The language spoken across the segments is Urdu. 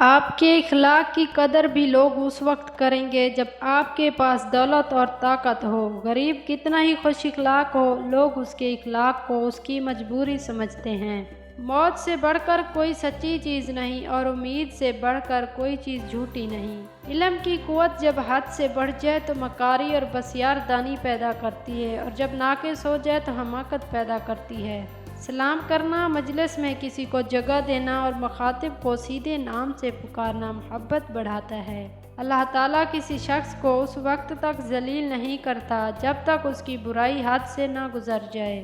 آپ کے اخلاق کی قدر بھی لوگ اس وقت کریں گے جب آپ کے پاس دولت اور طاقت ہو۔ غریب کتنا ہی خوش اخلاق ہو، لوگ اس کے اخلاق کو اس کی مجبوری سمجھتے ہیں۔ موت سے بڑھ کر کوئی سچی چیز نہیں اور امید سے بڑھ کر کوئی چیز جھوٹی نہیں۔ علم کی قوت جب حد سے بڑھ جائے تو مکاری اور بسیار دانی پیدا کرتی ہے، اور جب ناقص ہو جائے تو حماقت پیدا کرتی ہے۔ سلام کرنا، مجلس میں کسی کو جگہ دینا اور مخاطب کو سیدھے نام سے پکارنا محبت بڑھاتا ہے۔ اللہ تعالیٰ کسی شخص کو اس وقت تک ذلیل نہیں کرتا جب تک اس کی برائی حد سے نہ گزر جائے۔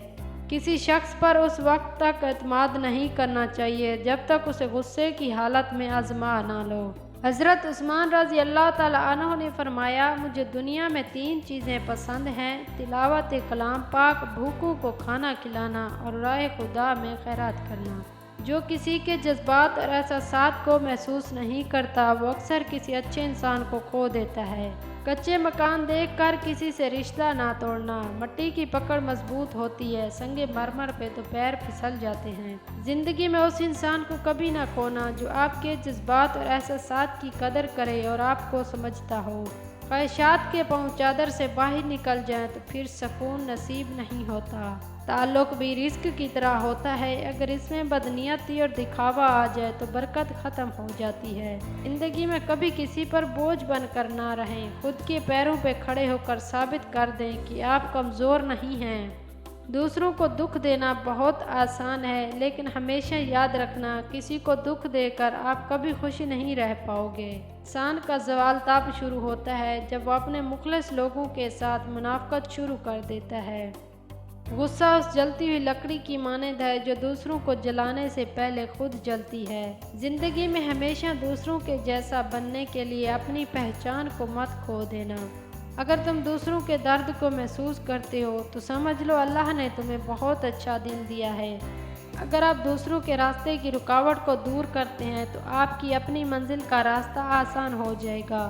کسی شخص پر اس وقت تک اعتماد نہیں کرنا چاہیے جب تک اسے غصے کی حالت میں آزما نہ لو۔ حضرت عثمان رضی اللہ تعالیٰ عنہ نے فرمایا، مجھے دنیا میں 3 چیزیں پسند ہیں: تلاوت کلام پاک، بھوکوں کو کھانا کھلانا اور راہ خدا میں خیرات کرنا۔ جو کسی کے جذبات اور احساسات کو محسوس نہیں کرتا وہ اکثر کسی اچھے انسان کو کھو دیتا ہے۔ کچے مکان دیکھ کر کسی سے رشتہ نہ توڑنا، مٹی کی پکڑ مضبوط ہوتی ہے، سنگ مرمر پہ تو پیر پھسل جاتے ہیں۔ زندگی میں اس انسان کو کبھی نہ کھونا جو آپ کے جذبات اور احساسات کی قدر کرے اور آپ کو سمجھتا ہو۔ خواہشات کے پاؤں چادر سے باہر نکل جائیں تو پھر سکون نصیب نہیں ہوتا۔ تعلق بھی رزق کی طرح ہوتا ہے، اگر اس میں بدنیتی اور دکھاوا آ جائے تو برکت ختم ہو جاتی ہے۔ زندگی میں کبھی کسی پر بوجھ بن کر نہ رہیں، خود کے پیروں پہ کھڑے ہو کر ثابت کر دیں کہ آپ کمزور نہیں ہیں۔ دوسروں کو دکھ دینا بہت آسان ہے، لیکن ہمیشہ یاد رکھنا کسی کو دکھ دے کر آپ کبھی خوش نہیں رہ پاؤ گے۔ انسان کا زوال تب شروع ہوتا ہے جب وہ اپنے مخلص لوگوں کے ساتھ منافقت شروع کر دیتا ہے۔ غصہ اس جلتی ہوئی لکڑی کی مانند ہے جو دوسروں کو جلانے سے پہلے خود جلتی ہے۔ زندگی میں ہمیشہ دوسروں کے جیسا بننے کے لیے اپنی پہچان کو مت کھو دینا۔ اگر تم دوسروں کے درد کو محسوس کرتے ہو تو سمجھ لو اللہ نے تمہیں بہت اچھا دل دیا ہے۔ اگر آپ دوسروں کے راستے کی رکاوٹ کو دور کرتے ہیں تو آپ کی اپنی منزل کا راستہ آسان ہو جائے گا۔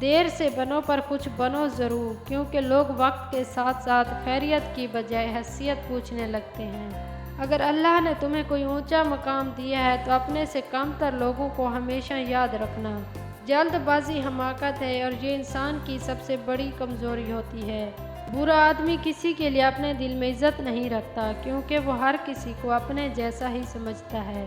دیر سے بنو پر کچھ بنو ضرور، کیونکہ لوگ وقت کے ساتھ ساتھ خیریت کی بجائے حیثیت پوچھنے لگتے ہیں۔ اگر اللہ نے تمہیں کوئی اونچا مقام دیا ہے تو اپنے سے کم تر لوگوں کو ہمیشہ یاد رکھنا۔ جلد بازی حماقت ہے اور یہ انسان کی سب سے بڑی کمزوری ہوتی ہے۔ برا آدمی کسی کے لیے اپنے دل میں عزت نہیں رکھتا، کیونکہ وہ ہر کسی کو اپنے جیسا ہی سمجھتا ہے۔